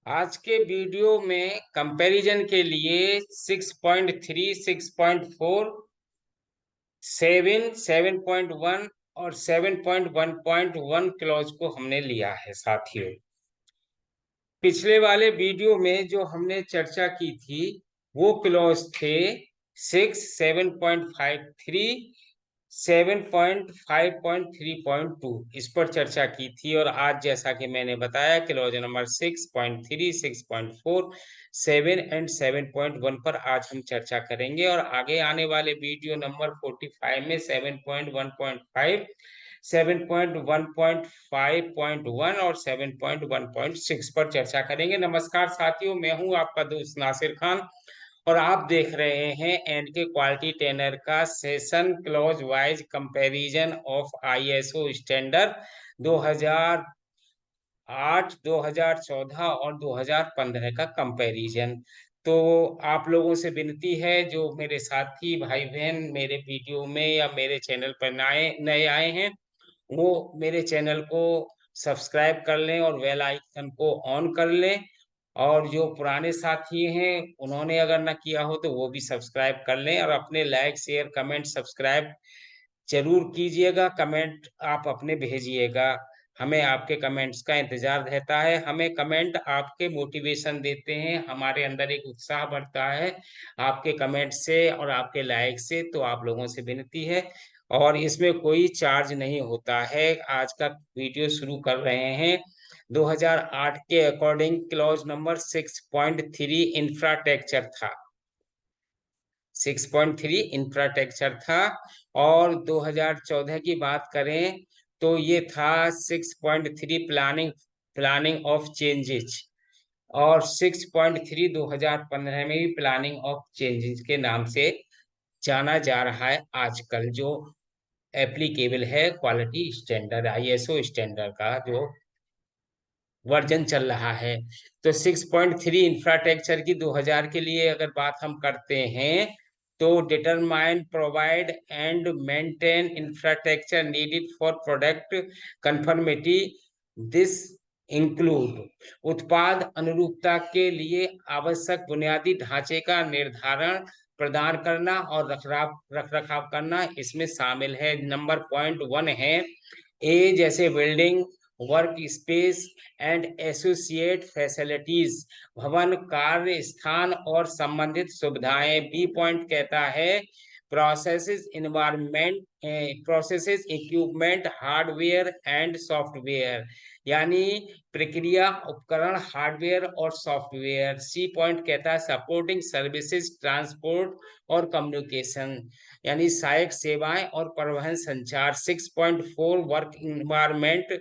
आज के वीडियो में कंपैरिजन के लिए 6.3, 6.4, 7, 7.1 और 7.1.1 क्लॉज को हमने लिया है साथियों। पिछले वाले वीडियो में जो हमने चर्चा की थी वो क्लॉज थे 6, 7.53, 7.5.3.2, इस पर चर्चा की थी। और आज जैसा कि मैंने बताया क्लॉज नंबर 6.3, 6.4, 7 एंड 7.1 पर आज हम चर्चा करेंगे। और आगे आने वाले वीडियो नंबर 45 में 7.1.5, 7.1.5.1 और 7.1.6 पर चर्चा करेंगे। नमस्कार साथियों, मैं हूं आपका दोस्त नासिर खान और आप देख रहे हैं एनके क्वालिटी ट्रेनर का session clause wise comparison of ISO standard 2008, 2014 और 2015 का कंपैरिजन। तो आप लोगों से विनती है, जो मेरे साथी भाई बहन मेरे वीडियो में या मेरे चैनल पर नए नए आए हैं, वो मेरे चैनल को सब्सक्राइब कर लें और बेल आइकन को ऑन कर लें। और जो पुराने साथी हैं उन्होंने अगर ना किया हो तो वो भी सब्सक्राइब कर लें और अपने लाइक शेयर कमेंट सब्सक्राइब जरूर कीजिएगा। कमेंट आप अपने भेजिएगा, हमें आपके कमेंट्स का इंतजार रहता है। हमें कमेंट आपके मोटिवेशन देते हैं, हमारे अंदर एक उत्साह बढ़ता है आपके कमेंट से और आपके लाइक से। तो आप लोगों से विनती है, और इसमें कोई चार्ज नहीं होता है। आज का वीडियो शुरू कर रहे हैं। 2008 के अकॉर्डिंग क्लॉज नंबर 6.3 इंफ्रास्ट्रक्चर था, 6.3 इंफ्रास्ट्रक्चर था। और 2014 की बात करें तो ये था 6.3 प्लानिंग प्लानिंग ऑफ चेंजेस। और 6.3 2015 में भी प्लानिंग ऑफ चेंजेस के नाम से जाना जा रहा है आजकल, जो एप्लीकेबल है क्वालिटी स्टैंडर्ड आईएसओ स्टैंडर्ड का जो वर्जन चल रहा है। तो 6.3 इंफ्रास्ट्रक्चर की 2000 के लिए अगर बात हम करते हैं तो determine provide and maintain infrastructure needed for product conformity. This include उत्पाद अनुरूपता के लिए आवश्यक बुनियादी ढांचे का निर्धारण प्रदान करना और रख रखाव करना इसमें शामिल है। नंबर पॉइंट 1 है ए, जैसे building, work space and associate facilities, भवन, कार्य स्थान और संबंधित सुविधाएं। बी पॉइंट कहता है processes environment, processes equipment, hardware and software, यानी प्रक्रिया उपकरण हार्डवेयर और सॉफ्टवेयर। सी पॉइंट कहता है सपोर्टिंग सर्विसेज, ट्रांसपोर्ट और कम्युनिकेशन, यानी सहायक सेवाएं और परिवहन संचार। 6.4 वर्क इन्वायरमेंट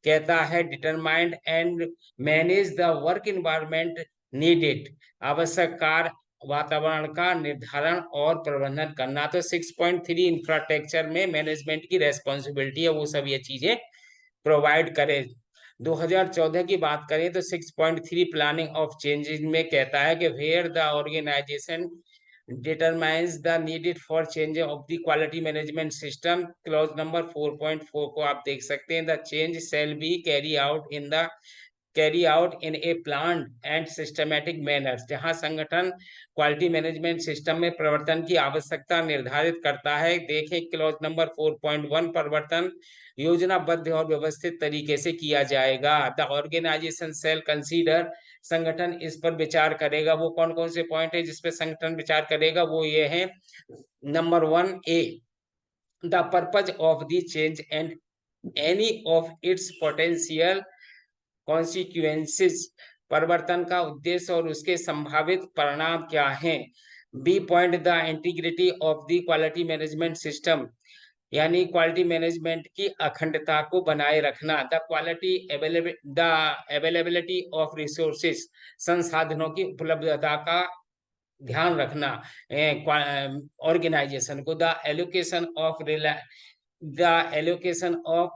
कहता है determined and manage the work environment needed, आवश्यक कार्य वातावरण का निर्धारण और प्रबंधन करना। तो 6.3 इंफ्रास्ट्रक्चर में मैनेजमेंट की रेस्पॉन्सिबिलिटी है वो सब ये चीजें प्रोवाइड करे। 2014 की बात करें तो 6.3 प्लानिंग ऑफ चेंजेस में कहता है कि where the organization determines the needed for change of the quality management system। Clause number 4.4 को आप देख सकते हैं, the change shall be carry out in a planned and systematic manner। जहां संगठन क्वालिटी मैनेजमेंट सिस्टम में परिवर्तन की आवश्यकता निर्धारित करता है। देखें क्लॉज नंबर 4.1, परिवर्तन योजनाबद्ध और व्यवस्थित तरीके से किया जाएगा। द ऑर्गेनाइजेशन सेल कंसीडर, संगठन इस पर विचार करेगा। वो कौन कौन से पॉइंट है जिसपे संगठन विचार करेगा, वो ये है। Number 1 A, the purpose of the change and any of its potential consequences, परिवर्तन का उद्देश्य और उसके संभावित परिणाम क्या हैं। B point the integrity of the quality management system, यानी क्वालिटी मैनेजमेंट की अखंडता को बनाए रखना। द अवेलेबिलिटी ऑफ रिसोर्सेस, संसाधनों की उपलब्धता का ध्यान रखना ऑर्गेनाइजेशन को। The allocation of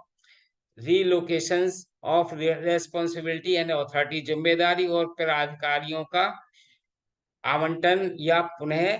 relocations of responsibility and authority, जिम्मेदारी और प्राधिकारियों का आवंटन या पुनः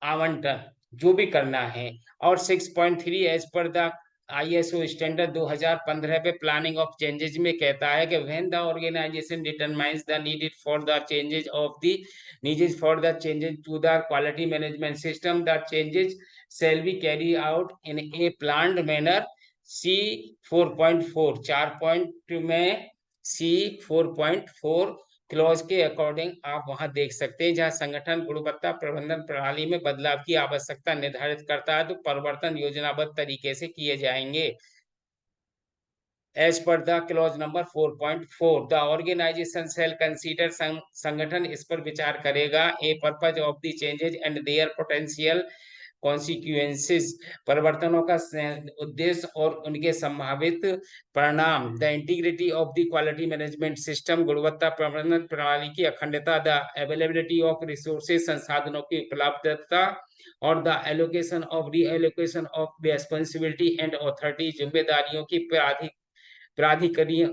आवंटन जो भी करना है। और 6.3 as per the ISO standard 2015 पे प्लानिंग ऑफ चेंजेज में कहता है कि when the organization determines the needed for the changes of the needed for the changes to the quality management system, the changes shall be carried out in a planned manner। C 4.4 4 में सी 4.4 clause के according आप वहां देख सकते हैं, जहां संगठन गुणवत्ता प्रबंधन प्रणाली में बदलाव की आवश्यकता निर्धारित करता है तो परिवर्तन योजनाबद्ध तरीके से किए जाएंगे। As per the clause number 4.4, the organization shall consider संगठन इस पर विचार करेगा a purpose of the changes and their potential consequences, परिवर्तनों का उद्देश्य और उनके संभावित परिणाम, the integrity of the quality management system, गुणवत्ता प्रबंधन प्रणाली की अखंडता, द अवेलेबिलिटी ऑफ रिसोर्सेज, संसाधनों की उपलब्धता, और the allocation of reallocation of responsibility and authority, जिम्मेदारियों की प्राधिकारियों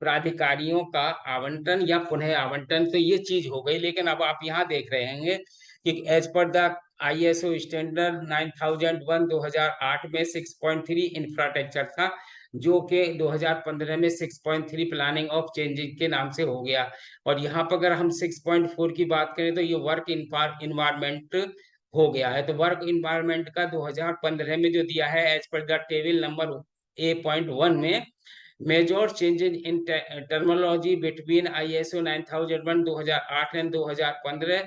प्राधिकारियों का आवंटन या पुनः आवंटन। तो ये चीज हो गई, लेकिन अब आप यहाँ देख रहे होंगे कि as per the ISO standard 9001 2008 में 6.3 इंफ्रास्ट्रक्चर था, जो कि 2015 में 6.3 प्लानिंग ऑफ चेंजिंग के नाम से हो गया। और यहाँ पर अगर हम 6.4 की बात करें तो ये वर्क इन्वायरमेंट हो गया है। तो वर्क इन्वायरमेंट का 2015 में जो दिया है as per the table number A.1 में, major changes in terminology between ISO 9001 2008 and 2015,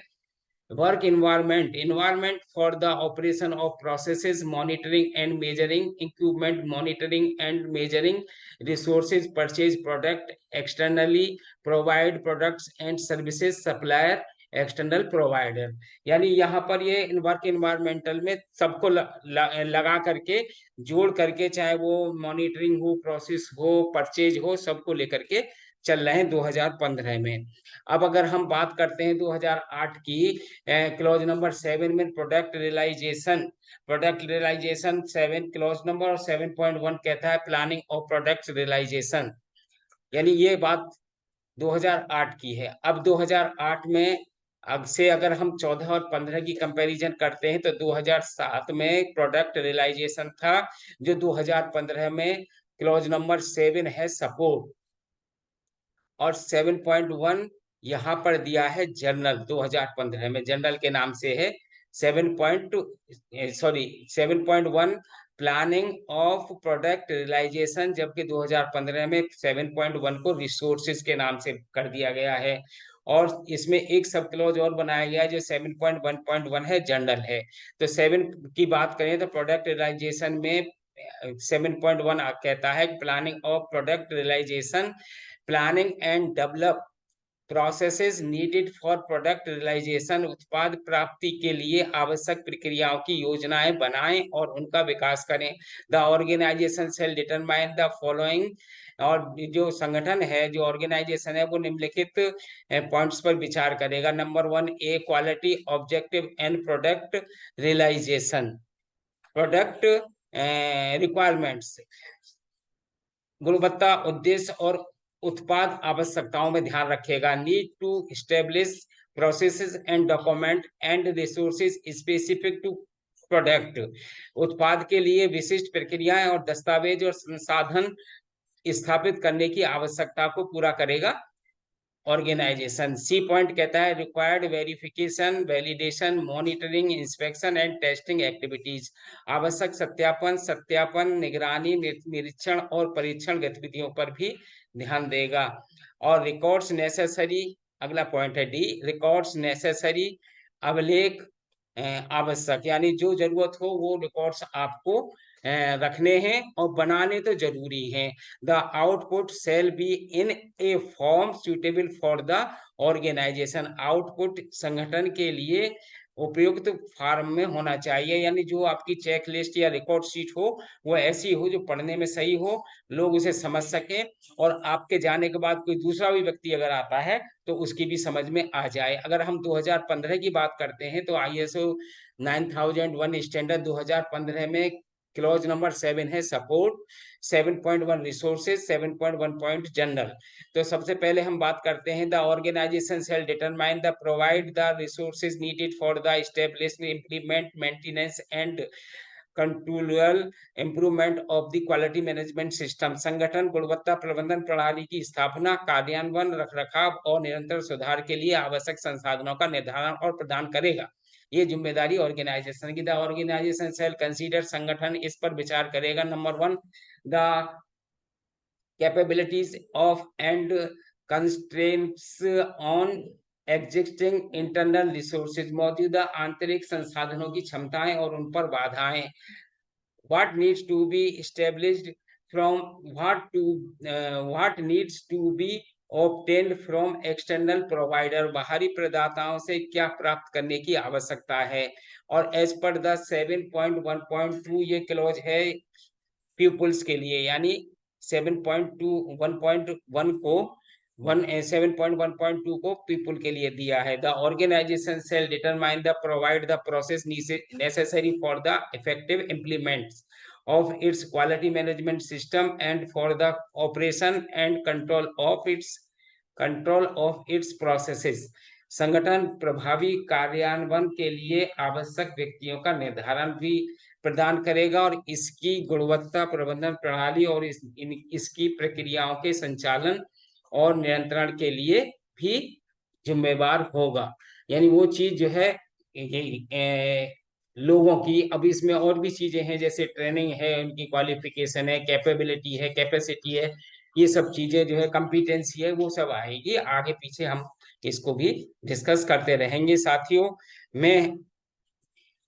work environment for the operation of processes, monitoring and measuring equipment, monitoring and measuring resources, purchase product externally, provide products and services, supplier external provider. यानी यहाँ पर ये work environmental में सबको लगा करके जोड़ करके, चाहे वो मॉनिटरिंग हो, प्रोसेस हो, परचेज हो, सबको लेकर के चल रहे हैं 2015 में। अब अगर हम बात करते हैं 2008 की, क्लॉज नंबर 7 में प्रोडक्ट रियलाइजेशन 7 क्लॉज नंबर, और 7.1 कहता है प्लानिंग ऑफ प्रोडक्ट रियलाइजेशन। यानी ये बात 2008 की है। अब 2008 में अब से अगर हम 14 और 15 की कंपैरिजन करते हैं तो 2007 में प्रोडक्ट रियलाइजेशन था, जो 2015 में क्लॉज नंबर 7 है सपोर्ट, और 7.1 यहाँ पर दिया है जनरल। 2015 में जनरल के नाम से है 7.1 प्लानिंग ऑफ प्रोडक्ट रियलाइजेशन, जबकि 2015 में 7.1 को रिसोर्सेज के नाम से कर दिया गया है। और इसमें एक सब क्लॉज और बनाया गया है जो 7.1.1 है, जनरल है। तो 7 की बात करें तो प्रोडक्ट रियलाइजेशन में 7.1 कहता है planning of product realization, planning and develop processes needed for product realization, उत्पाद प्राप्ति के लिए आवश्यक प्रक्रियाओं की योजनाएं बनाएं और उनका विकास करें। The organization shall determine the following, और जो संगठन है, जो ऑर्गेनाइजेशन है, वो निम्नलिखित पॉइंट्स पर विचार करेगा। Number 1, a quality objective and product realization, product requirements, गुणवत्ता उद्देश्य और उत्पाद आवश्यकताओं में ध्यान रखेगा। Need to establish processes and document and resources specific to product, उत्पाद के लिए विशिष्ट प्रक्रियाएं और दस्तावेज और संसाधन स्थापित करने की आवश्यकता को पूरा करेगा ऑर्गेनाइजेशन। सी पॉइंट कहता है required verification, validation, monitoring, inspection and testing activities, आवश्यक सत्यापन, निगरानी, निरीक्षण और परीक्षण गतिविधियों पर भी ध्यान देगा। और रिकॉर्ड्स नेसेसरी, अगला पॉइंट है डी, रिकॉर्ड्स नेसेसरी, अभिलेख आवश्यक, यानी जो जरूरत हो वो रिकॉर्ड्स आपको रखने हैं और बनाने तो जरूरी हैं। The output shall be in a form suitable for the organization, output संगठन के लिए उपयुक्त फॉर्म में होना चाहिए, यानी जो आपकी चेक लिस्ट या रिकॉर्ड शीट हो वो ऐसी हो जो पढ़ने में सही हो, लोग उसे समझ सकें, और आपके जाने के बाद कोई दूसरा भी व्यक्ति अगर आता है तो उसकी भी समझ में आ जाए। अगर हम 2015 की बात करते हैं तो आईएसओ 9001 स्टैंडर्ड 2015 में क्लॉज नंबर 7 है सपोर्ट, 7.1 रिसोर्सेज, 7.1 पॉइंट जनरल। तो सबसे पहले हम बात करते हैं the organization shall determine the provide the resources needed for the establishment, implement, maintenance and control improvement of the quality management system. संगठन गुणवत्ता प्रबंधन प्रणाली की स्थापना, कार्यान्वयन, रखरखाव और निरंतर सुधार के लिए आवश्यक संसाधनों का निर्धारण और प्रदान करेगा। ये जिम्मेदारी ऑर्गेनाइजेशन की। द ऑर्गेनाइजेशन शेल कंसीडर, संगठन इस पर विचार करेगा। Number 1, the capabilities of and constraints on existing internal resources, मौजूदा आंतरिक संसाधनों की क्षमताएं और उन पर बाधाएं। what needs to be established from what needs to be obtained from external provider, बाहरी प्रदाताओं से क्या प्राप्त करने की आवश्यकता है। और as per the 7.1.2 ये क्लॉज है पीपुल्स के लिए, यानी 7.1 को 7.1.2 को पीपल के लिए दिया है। The organization shall determine the provide the process necessary for the effective implements of its quality management system and for the operation and control of its processes। संगठन प्रभावी कार्यान्वयन के लिए आवश्यक व्यक्तियों का निर्धारण भी प्रदान करेगा और इसकी गुणवत्ता प्रबंधन प्रणाली और इसकी प्रक्रियाओं के संचालन और नियंत्रण के लिए भी जिम्मेवार होगा। यानी वो चीज जो है लोगों की, अब इसमें और भी चीजें हैं, जैसे ट्रेनिंग है, उनकी क्वालिफिकेशन है, कैपेबिलिटी है, कैपेसिटी है, ये सब चीजें जो है, कॉम्पिटेंसी है, वो सब आएगी आगे पीछे। हम इसको भी डिस्कस करते रहेंगे। साथियों, मैं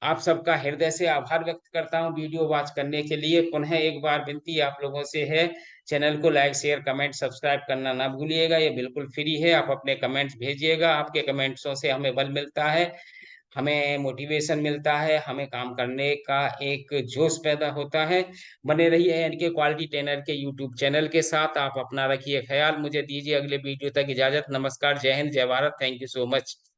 आप सबका हृदय से आभार व्यक्त करता हूं वीडियो वॉच करने के लिए। पुनः एक बार विनती आप लोगों से है, चैनल को लाइक शेयर कमेंट सब्सक्राइब करना ना भूलिएगा। ये बिल्कुल फ्री है, आप अपने कमेंट्स भेजिएगा। आपके कमेंट्सों से हमें बल मिलता है, हमें मोटिवेशन मिलता है, हमें काम करने का एक जोश पैदा होता है। बने रहिए एनके क्वालिटी ट्रेनर के यूट्यूब चैनल के साथ। आप अपना रखिए ख्याल। मुझे दीजिए अगले वीडियो तक इजाजत। नमस्कार, जय हिंद, जय Bharat. Thank you so much.